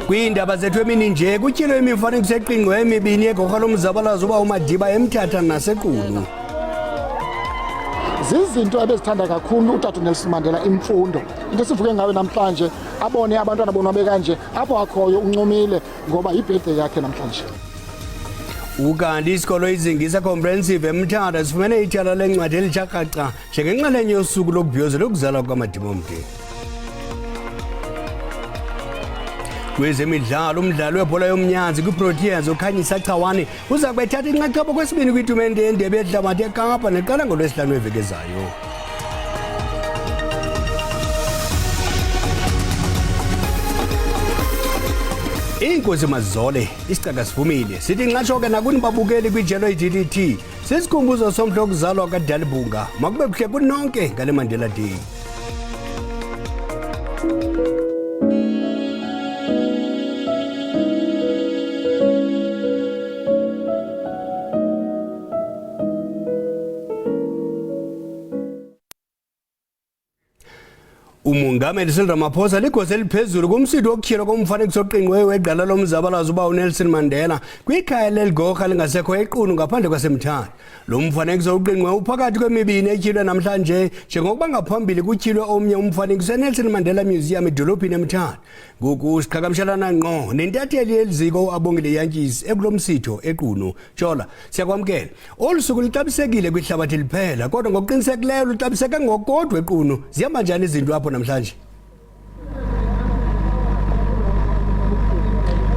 Kwiindaba zethu emini nje kutyhilwe imifanekiso eqingqwe emibini yegorha lomzabalazo uba uMadiba eMthatha naseQunu. Zizinto ebezithanda kakhulu utata Nelson Mandela imfundo. Into sivuke ngayo namhlanje abone abantwana bonwabe kanje apho akhoyo uncumile ngoba yibirthday yakhe namhlanje. Ukanti isikolo izingisa comprehensive eMthatha sifumene ityala lencwadi elitshakraca njengenxalenye yosuku lokubhiyozela ukuzalwa kwaMadiba omde. Kwezemidlalo umdlalo webhola yomnyanzi kwiProteas uKhanyisa Chawane uza kubethatha inxaxheba kwesibini kwitumente yendebe yehlabathi eKapa neqala ngoLwesihlanu weveki ezayo. Inkosi mazizole isicaka sivumile sithi nxatsho ke nakuni babukeli kwijelo iDDT sisikhumbuzo somhlo wokuzalwa kaDalibunga makube kuhle kunonke ngale Mandela Day. Umongameli Cyril Ramaphosa ligosa eliphezulu kumsitho wokutyhilwa komfanekiso oqingqiweyo weqala lomzabalazo uba uNelson Mandela kwikhaya leligorha lingasekho eQunu ngaphandle kwaseMthatha. Lo mfanekiso uqingqiwe uphakathi kwemibini etyhilwe namhlanje njengokuba ngaphambili kutyhilwe omnye umfanekiso eNelson Mandela Museum edolophini eMthatha. Ngoku siqhagamshelana ngqo nentatheli yeliziko abongile yantshisi ekulo msitho eQunu. Jola siyakwamkela. Olu suku lixabisekile kwihlabathi liphela kodwa ngokuqinisekileyo luxabiseke ngokodwa eQunu. Zihamba njani izinto apho namhlanje?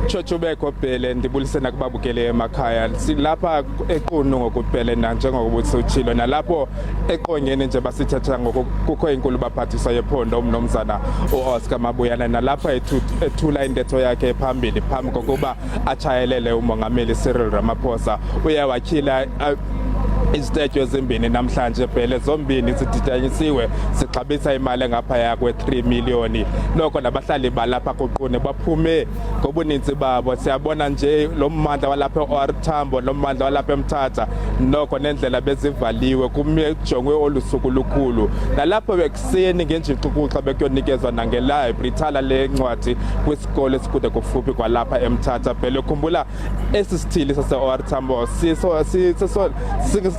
Chochubeko phele ndibulisena kubabukele emakhaya silapha eQunu ngokuphele nanjengokuthi utshilo nalapho eqongeni nje basithatha ngokukho inkulu baphathisa yephondo umnomzana uOscar Mabuyana nalapha ethula intetho yakhe phambili phambi kokuba achayelele umongameli Cyril Ramaphosa uyawakhila izitetyo ezimbini namhlanje phela zombini ziditanyisiwe sixabisa imali ngaphaya kwe3 million. Lokho nabahlali balapha kuQunu baphume ngobuninzi babo. Siyabona nje lo mmandla walapha eOR Tambo lo mmandla walapha eMthatha nokho nendlela bezivaliwe kumejongwe olusuku lukhulu. Nalapho bekuseni ngenjixukuxa bekuyonikezwa nangelibrary ithala lencwadi kwisikole esikude kufuphi kwalapha eMthatha. Phela ukhumbula esi sithili saseOR Tambo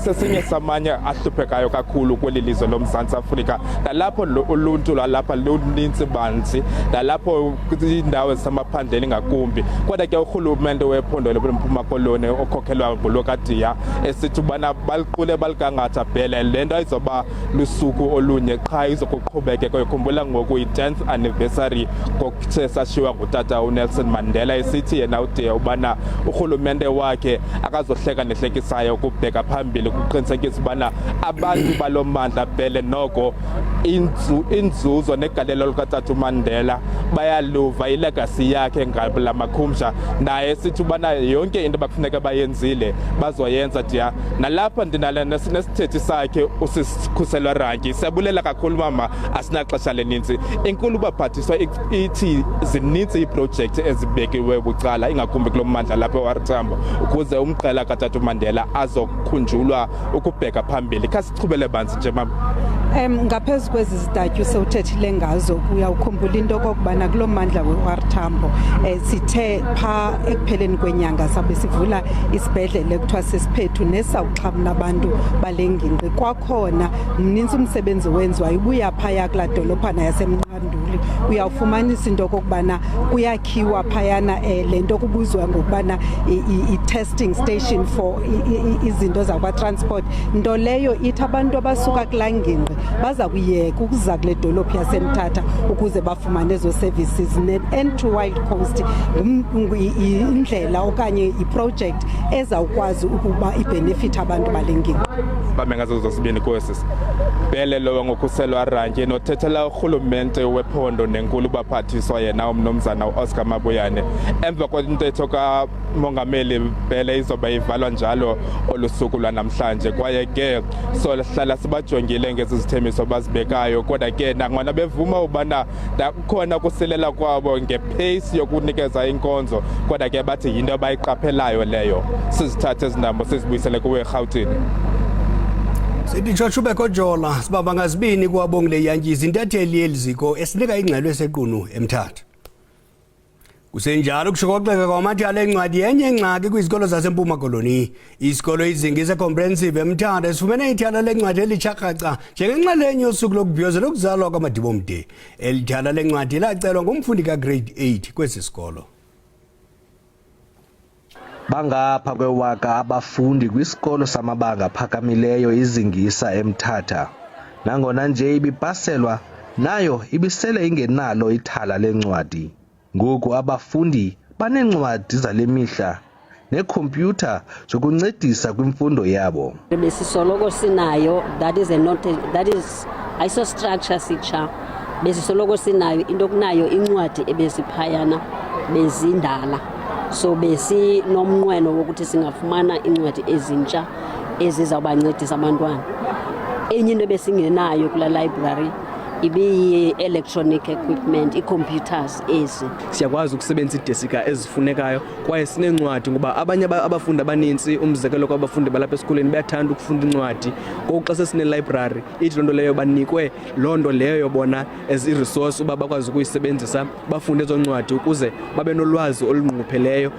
sesinye samanye ahluphekayo kakhulu kweli lizwe loMzantsi Afrika. Nalapho uluntu lwalapha luninzi banzi nalapho indawo ezisemaphandleni ngakumbi. Kodwa ke urhulumente wephondo leMpuma Koloni okhokhelwa nguLokadiya esithi ubana baliqule baligangatha phela lento izoba lusuku olunye qha izokuqhubekeka. Ukhumbula ngoku i10th anniversary kokuthe sashiywa ngutata uNelson Mandela esithi yena ude ubana urhulumente wakhe akazohleka nehlekisayo ukubheka phambili kuqinisekisa ubana abantu balomandla phele noko inzuzo negalelo likatata uMandela bayaluva ilegacy yakhe ngala makhumsha naye sithi ubana yonke into bakufuneka bayenzile bazoyenza dia. Nalapha ndinala nesithethe sakhe usikhusela ranki siyabulela kakhulu mama asinaxesha leninzi inkulu baphathiswa ithi zininzi iprojects ezibekiwe bucala ingakumbi kulomandla lapha eOR Tambo ukuze umqela katata uMandela azokhunjulwa ukubheka phambili. Khasichubele banzi nje mama. Ngaphezulu kwezi zitatyu sewuthethile ngazo uyawukhumbula into kokubana kulo mandla weOR Tambo sithe pha ekupheleni kwenyanga sabe sivula isibhedlele kuthiwa sesiphethu nesawuxhamla abantu balengingqi. Kwakhona mninzi umsebenzi wenziwayo ubuya phaya kulaa dolophana yaseMqanduli uyawufumanisa into kokubana kuyakhiwa phayana lento kubuzwa ngokubana i-testing station for izinto zakwa-transport nto leyo ithi abantu abasuka kulaa ngingqi baza kuyeka ukuza kule dolophu yaseMthatha ukuze bafumane ezo services. Ne-End to Wild Coast indlela okanye iproject ezawukwazi ukuba ibenefit abantu balengingqi. Bame ngazo zosibini kwesisi phele lo ngokhuselwa ranki nothethela urhulumente wephondo nenkulu baphathiswa yena umnomzana uOscar Mabuyane emva kwentetho kamongameli phele izoba ivalwa njalo olusuku lwanamhlanje kwaye ke so hlala sibajongile ngezizithembiso bazibekayo kodwa ke nangona bevuma ubana khona kusilela kwabo ngepace yokunikeza inkonzo kodwa ke bathi yinto abayiqaphelayo leyo sizithathe ezinambo sizibuyisele kuwe eGauteng. Sithi Chochubeko Jola sibaba ngazibini kwabongile yantshisi intatheli yeliziko esinika ingxelo eseQunu eMthatha. Kusenjalo kushokoxeka kwamathala encwadi yenye ingxaki kwizikolo zasempuma koloni. Isikolo izinga comprehensive eMthatha sifumene ithala lencwadi elitsharhaca njengenxalenye yosuku lokubhiyozela ukuzalwa kwaMadiba omde. Eli thala lencwadi lacelwa ngumfundi ka-grade 8 kwesi sikolo. Bangapha kwewaka abafundi kwisikolo samabanga aphakamileyo izingisa eMthatha. Nangona nje ibipaselwa nayo ibisele ingenalo ithala lencwadi. Ngoku abafundi baneencwadi zale mihla nekhompyutha zokuncedisa kwimfundo yabo. Besisoloko sinayo, that is isostructure sitsha. Besisoloko sinayo into kunayo incwadi ebesiphayana bezindala. So besinomnqweno wokuthi singafumana incwadi ezintsha ezizawubancedisa abantwana. Enye into besingenayo kula library ibi-electronic equipment, i-computers ezi. Siyakwazi ukusebenzisa idesika ezifunekayo kwaye sineencwadi ngoba abanye abafundi abaninzi umzekelo kwabafundi balapha esikoleni bayathanda ukufunda incwadi. Ngoku xa sesine-library ithi loo nto leyo banikwe loo nto leyo bona as i-resource uba bakwazi ukuyisebenzisa bafunde ezo ncwadi ukuze babe nolwazi olungqungupheleyo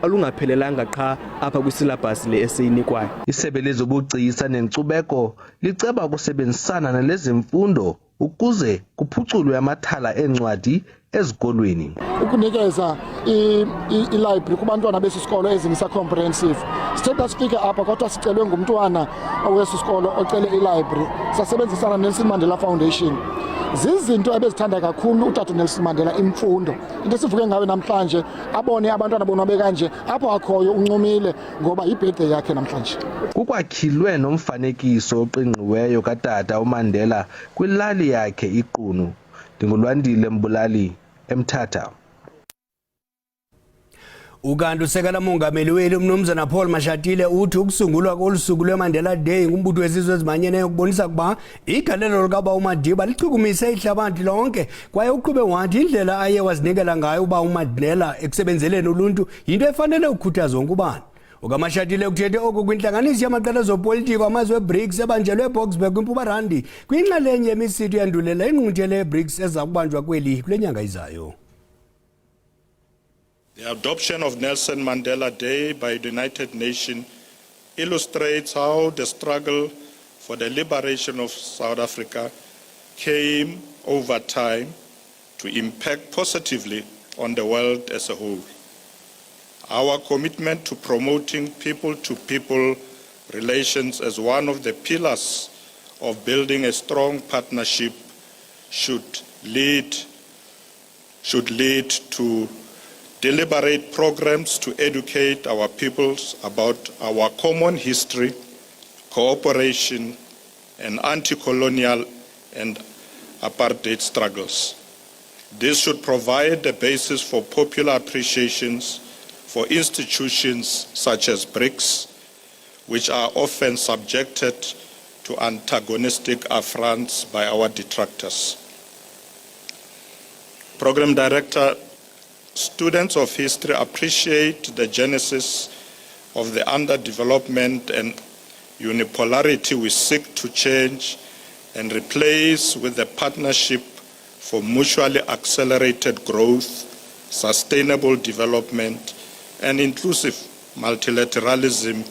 olungaphelelanga qha apha kwisilabhasi le esiyinikwayo. Isebe lezobugcisa nenkcubeko liceba ukusebenzisana nalezemfundo ukuze kuphuculwe amathala encwadi ezikolweni. Ukunikeza i-library kubantwana besisikolo ezingisa comprehensive. Sithetha sifike apha kodwa sicelwe ngumntwana owesisikolo ocele i-library. Sasebenzisana Nelson Mandela Foundation. Zizinto ebezithanda kakhulu utata Nelson Mandela imfundo. Into sivuke ngayo namhlanje abone abantwana bonwabe kanje apho akhoyo uncumile ngoba i-birthday yakhe namhlanje. Kukwakhilwe nomfanekiso oqingqiweyo katata uMandela kwilali yakhe iqunu. Ndingulwandile Mbulali eMthatha. Ukanti usekela mongameli weli umnumzana Paul Mashatile uthi ukusungulwa kolusuku lweMandela Day ngumbutho wezizwe ezimanyeneyo ukubonisa ukuba igalelo likaba uMadiba lichukumise ihlabathi lonke kwaye uqhube wathi indlela aye wazinikela ngayo uba uMandela ekusebenzeleni uluntu yinto efanele ukukhuthazwa wonke ubani. UkaMashatile ukuthethe oku kwintlanganiso yamaqela zopolitiko amazwe e-BRICS ebanjelwe eBoksburg kwiMpumalanga kwinxalenye yemisitho yandulela ingqunguthela ye-BRICS eza kubanjwa kweli kule nyanga izayo. The adoption of Nelson Mandela Day by the United Nations illustrates how the struggle for the liberation of South Africa came over time to impact positively on the world as a whole. Our commitment to promoting people-to-people relations as one of the pillars of building a strong partnership should lead to deliberate programs to educate our peoples about our common history, cooperation, and anti-colonial and apartheid struggles. This should provide the basis for popular appreciations for institutions such as BRICS, which are often subjected to antagonistic affronts by our detractors. Program Director, students of history appreciate the genesis of the underdevelopment and unipolarity we seek to change and replace with the partnership for mutually accelerated growth, sustainable development, and inclusive multilateralism.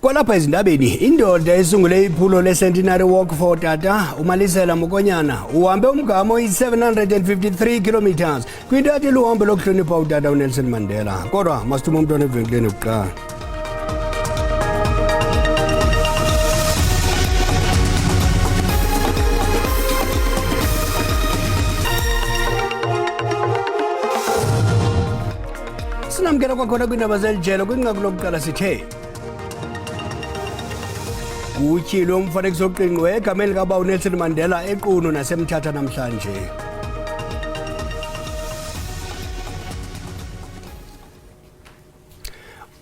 Kwalapha ezindabeni indoda esungule iphulo le-Centenary Walk for Tata uMalisela Mokonyana uhambe umgama oyi-753 kilometers kwintatha luhambo lokuhlonipha utata uNelson Mandela. Kodwa masithume umntwana evenkileni kuqala. Sinamkela kwakhona kwiindaba zelijelo kwinqaku lokuqala sithe utyhilwe umfanekiso oqingqiweyo egameni likaba uNelson Mandela equnu naseMthatha namhlanje.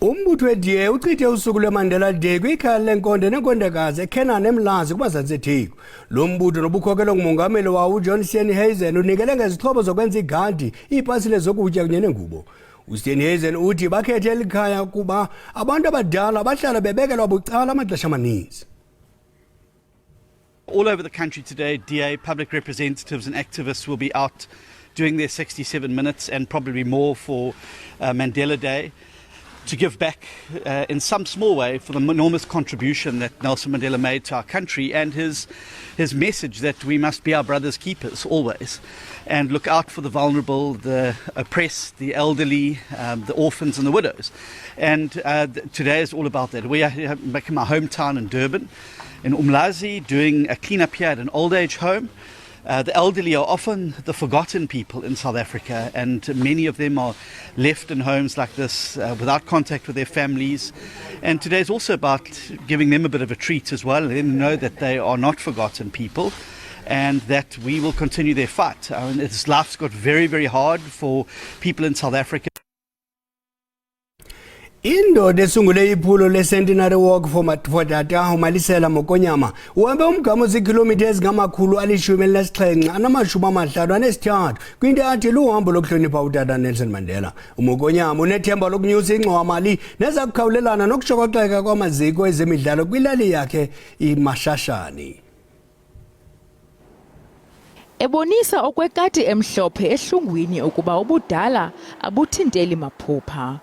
Umbutho we-DA uchithe usuku lweMandela Day kwikhaya lenkonde nenkondekazi eKenan eMlazi kumazantsi eTheku. Lo mbutho nobukhokelo ngumongameli wawo uJohn Steenhuisen unikele ngezixhobo zokwenza igadi, iipasile zokutya kunye nengubo. uSteenhuisen uthi bakhethe eli khaya kuba abantu abadala bahlala bebekelwa bucala amaxesha amaninzi. All over the country today, DA, public representatives and activists will be out doing their 67 minutes and probably more for Mandela Day, to give back in some small way for the enormous contribution that Nelson Mandela made to our country, and his message that we must be our brother's keepers always and look out for the vulnerable, the oppressed, the elderly, the orphans and the widows. And today is all about that. We are back in my hometown in Durban, in Umlazi, doing a clean-up here at an old age home. The elderly are often the forgotten people in South Africa, and many of them are left in homes like this without contact with their families. And today is also about giving them a bit of a treat as well, letting them know that they are not forgotten people and that we will continue their fight. This life's got very, very hard for people in South Africa. Indoda esungule iphulo le-Centenary Walk for Tata umalisela Mokonyama uhambe umgama ozikhilomitha ezingama-117 kwinto athi luhambo lokuhlonipha utata Nelson Mandela. uMokonyama unethemba lokunyusa ingxowamali neza kukhawulelana nokushokoxeka kwamaziko ezemidlalo kwilali yakhe iMashashani. Ebonisa okwekati emhlophe ehlungwini ukuba ubudala abuthinteli maphupha.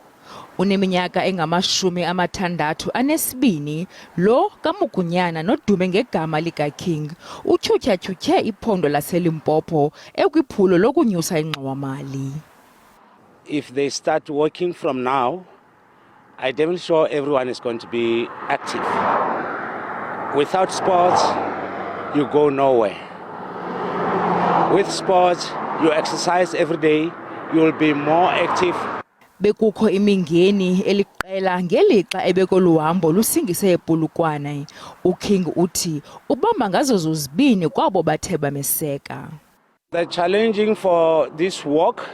Uneminyaka engama-62 lo kaMugunyana nodume ngegama lika King utyhutyhatyhutyhe iphondo laseLimpopo ekwiphulo lokunyusa ingxowamali. If they start working from now, I'm definitely sure everyone is going to be active. Without sports, you go nowhere. With sports, you exercise every day, you will be more active. Bekukho imingeni eliqela ngelixa ebekoluhambo lusingise ePolokwane. uKing uthi ubamba ngazo zozibini kwabo bathe bameseka. The challenging for this walk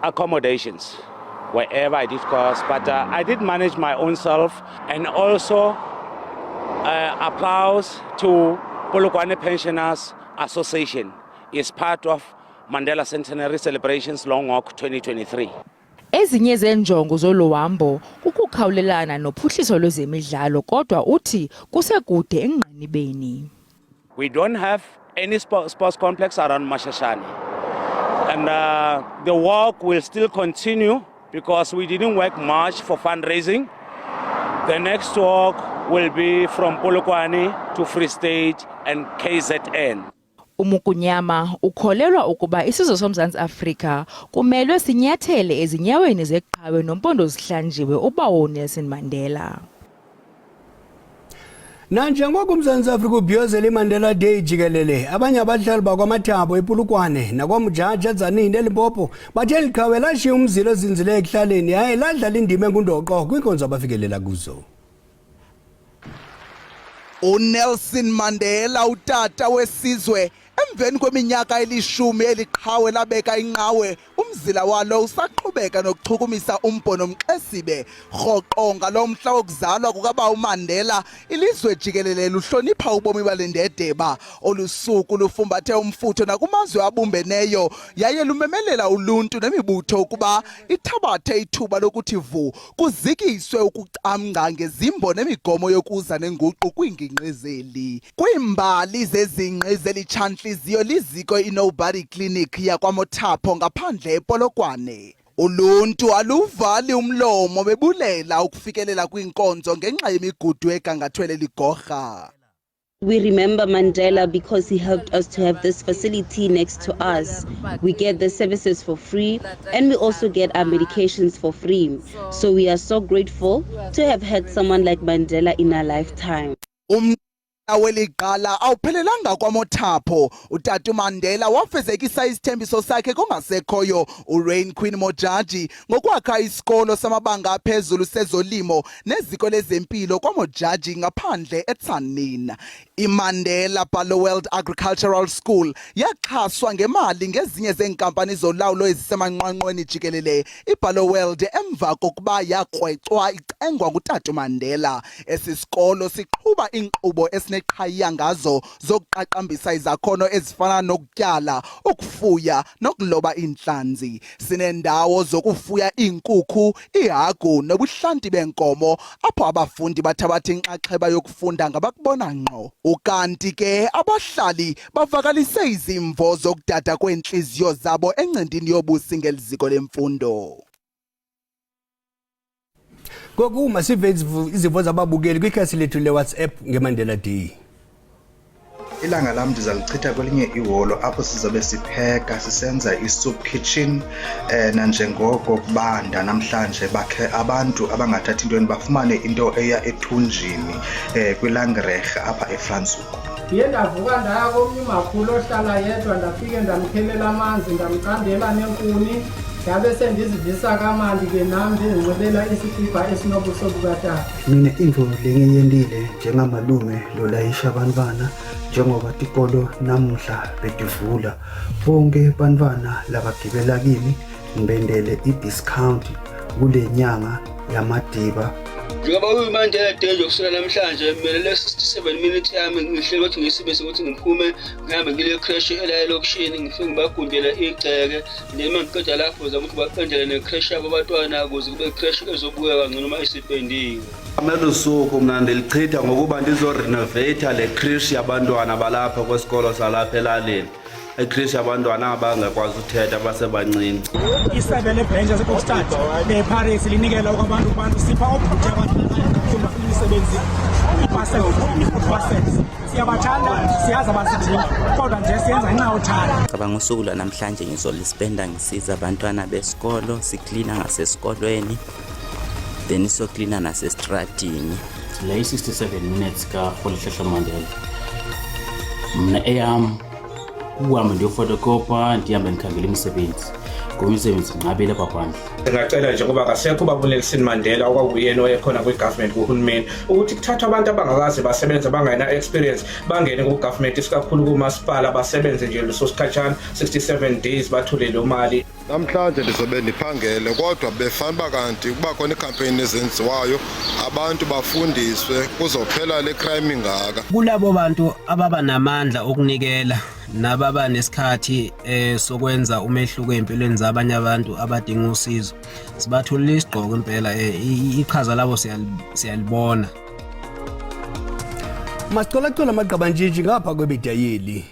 accommodations wherever I did course, but I did manage my own self, and also applause to Polokwane Pensioners Association is part of Mandela Centenary Celebrations Long Walk 2023. Ezinye zenjongo zoluhambo ukukhawulelana nophuhliso lwezemidlalo kodwa uthi kusekude engqinibeni. We don't have any sports complex around Mashashani, and the walk will still continue because we didn't work much for fundraising. The next walk will be from Polokwane to Free State and KZN. uMugunyama ukholelwa ukuba isizwe soMzantsi Afrika kumelwe sinyathele ezinyaweni zeqhawe nompondo zihlanjiwe ubawo Nelson Mandela. Nanjengoko uMzantsi Afrika ubhiyozela iMandela Day jikelele, abanye abahlali bakwaMathabo ePolokwane nakwamjaji eZanini eLimpopo bathe liqhawe lashiya umzilo ozinzile ekuhlaleni yaye ladlala indima engundoqo kwinkonzo abafikelela kuzo. uNelson Mandela utata wesizwe emveni kweminyaka elishumi eliqhawe labeka inqawe umzila walo usaqhubeka nokuchukumisa umbhono Mxesibe rhoqo ngalomhla wokuzalwa kukaba uMandela ilizwe jikelele luhlonipha ubomi balendedeba olusuku lufumbathe umfutho nakumazwe abumbeneyo yaye lumemelela uluntu nemibutho ukuba ithabathe ithuba lokuthi vu kuzikiswe ukucamngca ngezimbo nemigomo yokuza nenguqu kwingingqizeli kwimbali zezingqizeli Ihliziyo liziko iNobody Clinic yakwaMothapho ngaphandle ePolokwane. Uluntu aluvali umlomo bebulela ukufikelela kwinkonzo ngenxa yemigudu egangathwele ligorha. We remember Mandela because he helped us to have this facility next to us. We get the services for free and we also get our medications for free. So we are so grateful to have had someone like Mandela in our lifetime. Aweliqala awuphelelanga kwaMothapho utata uMandela wafezekisa isithembiso sakhe kongasekhoyo uRain Queen Mojaji ngokwakha isikolo samabanga aphezulu sezolimo neziko lezempilo kwaMojaji ngaphandle eTzaneen. iMandela Barloworld Agricultural School yaxhaswa ngemali ngezinye zenkampani zolawulo ezisemanqwanqweni jikelele iBarloworld emva kokuba yakrwecwa icengwa ngutata uMandela. Esisikolo siqhuba inkqubo neqhaya ngazo zokuqaqambisa izakhono ezifana nokutyala, ukufuya nokuloba inhlanzi. Sinendawo zokufuya inkukhu, ihagu nobuhlanti benkomo apho abafundi bathabatha inxaxheba yokufunda ngabakubona ngqo. ukanti ke abahlali bavakalise izimvo zokudada kwenhliziyo zabo encendini yobusi ngeliziko lemfundo. Kokuma sive izimvo zababukeli kwikhasi lethu le-WhatsApp ngeMandela Day. Ilanga lam ndizalichitha kwelinye ihholo apho sizobe sipheka sisenza i-soup kitchen nanjengoko kubanda namhlanje bakhe abantu abangathathi intweni bafumane into eya ethunjini kwilangregge apha eFranschhoek. Ndiye ndavuka ndaya komnye umakhulu ohlala yedwa ndafike ndamkhelela amanzi ndamcandela nenkuni ndabe sendizivisa kamandi ke nam ndinxibelela isikipa esinobuso bukatata. Mina into lengiyendile njengamalume lolayisha abantwana njengoba tikolo namuhla bedivula bonke abantwana labagibela kimi ngibendele i-discount kule nyanga yamadiba. Njengoba uMandela Day kusukela namhlanje kumele 67 minutes yami ngihleli ukuthi ngisibese ukuthi ngiphume ngihambe ngile crash ela elokishini ngifike ngibagundela igceke noma ngiqeda lapho zama ukuthi baqendele ne crash yabo abantwana ukuze kube crash ezobuya kangcono uma isipendiwe. Amelo suku mina ndilichitha ngokuba ndizorenovate le crash yabantwana balapha kwesikolo salapha elalini. Ecreche abantwana abangakwazi uthetha basebancinci. Isebe lebhenja sekustart leParis linikela kwabantu sipha ophuthi abafuna imisebenzi i-parcels. Siyabathanda siyazi abasidinga kodwa nje siyenza ngenxa yothando. Cabanga usuku lwanamhlanje ngizolispenda ngisiza abantwana besikolo siklina ngasesikolweni then soklina nasestradini. Le 67 minutes ka Rolihlahla Mandela. Mina eyam uhambe ndiyofotokopa ndihambe ndikhangela imisebenzi ngomisebenzi nqabile paphandle. Ngicela nje kuba kasekho ubaba uNelson Mandela okwakuyena oyekhona kwi-government kuhulumeni ukuthi kuthathwa abantu abangakaze basebenza bangena experience bangene ku-government isikakhulu kumasipala basebenze nje leso sikhatshana 67 days bathole lo mali. Namhlanje ndizobe ndiphangele kodwa befana kanti kuba khona icampaign ezenziwayo abantu bafundiswe kuzophela le crime ingaka. Kulabo bantu ababa namandla okunikela nababa nesikhathi sokwenza umehluko empilweni zabanye abantu abadinga usizo sibatholile isigqoko impela iqhaza labo siyalibona. Masicolacola amagqabantshintshi ngapha kwebidayeli.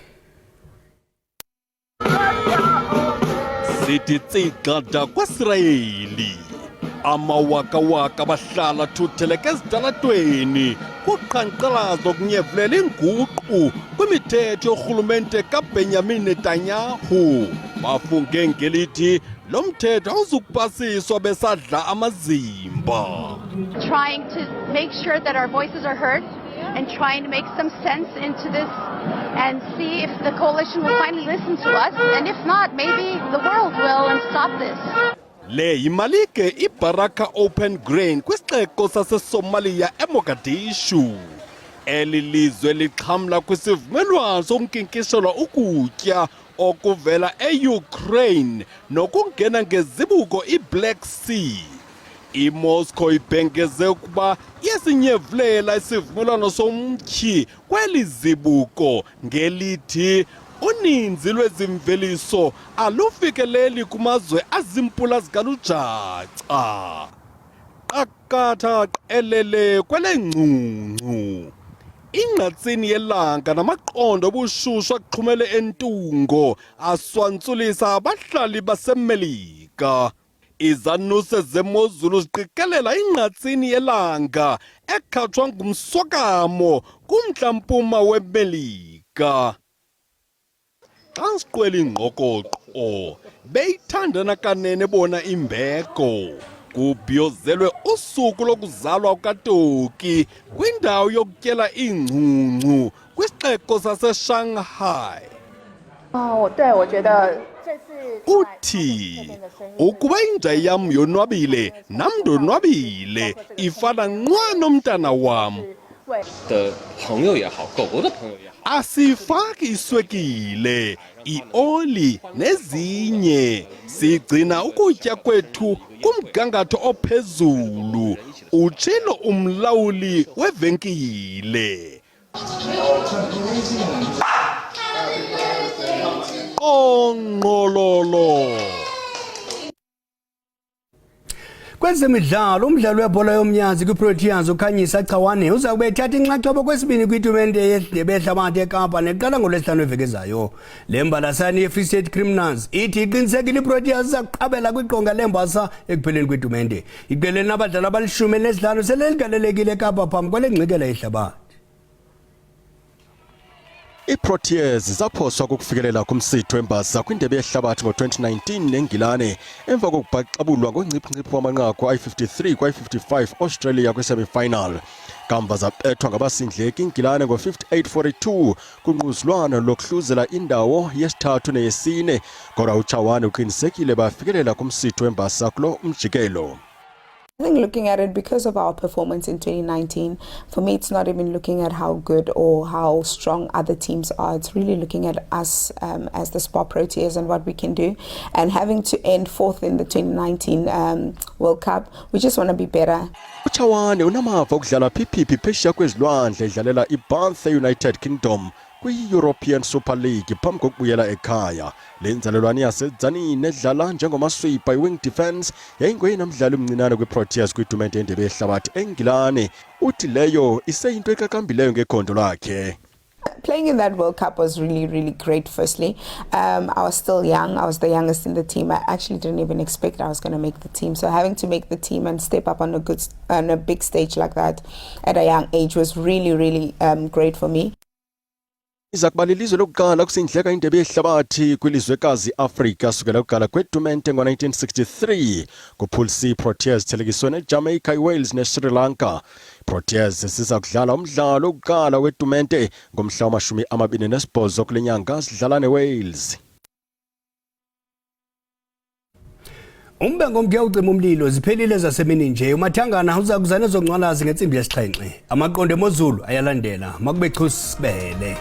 Sithi tsigada kwaSirayeli amawakawaka bahlala thutheleke ezitalatweni kuqhankqalazo kunyevulela inguqu kwimithetho yorhulumente kaBenjamin Netanyahu bafunge ngelithi lo mthetho awuzukupasiswa besadla amazimba. Trying to make sure that our voices are heard and trying to make some sense into this and see if the coalition will finally listen to us, and if not, maybe the world will and stop this. Le yimalike iBaraka Open Grain kwisixeko saseSomalia eMogadishu. Eli lizwe lixhamla kwisivumelwano sokunkinkishelwa ukutya okuvela eUkraine nokungena ngezibuko iBlack Sea. IMoscow ibhengeze ukuba yesinyevulela isivumelwano somtyhi kweli zibuko ngelithi uninzi lwezimveliso alufikeleli kumazwe azimpula zikalujaca. Qakatha qelele kwele ngcungcu. Ingqatsini yelanga namaqondo obushushu aqhumele entungo aswantsulisa abahlali baseMelika. Izanuse zemozulu ziqikelela ingqatsini yelanga ekhatshwa ngumswakamo kumntla-mpuma weMelika. Xa siqwela ingqokoqo beyithandana kanene bona imbeko kubhiyozelwe usuku lokuzalwa kukaToki kwindawo yokutyela ingcungcu kwisixeko saseShanghai. Uthi ukuba inja yam yonwabile nam ndonwabile ifana nqwa nomntana wam. Asifaki iswekile, ioli nezinye. Sigcina ukutya kwethu kumgangatho ophezulu, utshilo umlawuli wevenkile. Ongqololo. Kwezemidlalo umdlalo webhola yomnyazi kwiProteas ukhanyisa Chawane uza kube ethatha inxaxheba kwesibini kwitumente yeNdebe yeHlabathi eKapa neqala ngoLwesihlanu evekezayo. Le mbalasane yeFree State Criminals ithi iqinisekile iProteas izaqabela kwiqonga lembasa ekupheleni kwitumente. Iqeleni nabadlali abalishumi elinesihlanu seleligalelekile eKapa phambi kwelengxikela yehlabathi. iProteas zaphoswa kokufikelela kumsitho wembasa kwindebe yehlabathi ngo-2019 neNgilane emva kokubhaxabulwa ngongciphi wamanqaku ayi-53 kwayi-55 Australia kwi-semi-final. Kamva zabethwa ngabasindleki iNgilane ngo-58-42 kunquzulwano lokuhluzela indawo yesithathu neyesine, kodwa uChawane uqinisekile bafikelela kumsitho wembasa kulo umjikelo. I think looking at it, because of our performance in 2019, for me it's not even looking at how good or how strong other teams are. It's really looking at us as the Spar Proteas and what we can do. And having to end fourth in the 2019 World Cup, we just want to be better. uChawane unamava okudlala phiphipi phesheya kwezilwandle edlalela iBanthe United Kingdom kwi-European Super League phambi kokubuyela ekhaya. Le nzalelwane yaseDzanini edlala njengomaswipa i-wing defence yayingoyena mdlali omncinane kwiProteas kwitumente yeNdebe yeHlabathi eNgilane. Uthi leyo iseyinto ekaqambileyo ngekhondo lakhe. Playing in that World Cup was really, really great, firstly. I was still young. I was the youngest in the team. I actually didn't even expect I was going to make the team. So having to make the team and step up on a big stage like that at a young age was really, really great for me. Iza kuba lilizwe lokuqala kusindleka indebe yehlabathi kwilizwekazi Afrika sukela kuqala kwetumente ngo-1963. Kupool C, Proteas thelekiswe neJamaica, iWales neSri Lanka. Proteas siza kudlala umdlalo wokuqala wetumente ngomhla wama-28 kule nyanga sidlala neWales. Umbengo mke ucima umlilo ziphelile zasemini nje umathangana uza kuzana zongcwalazi ngensimbi yesixhenxe. Amaqondo emozulu ayalandela makube chusibele.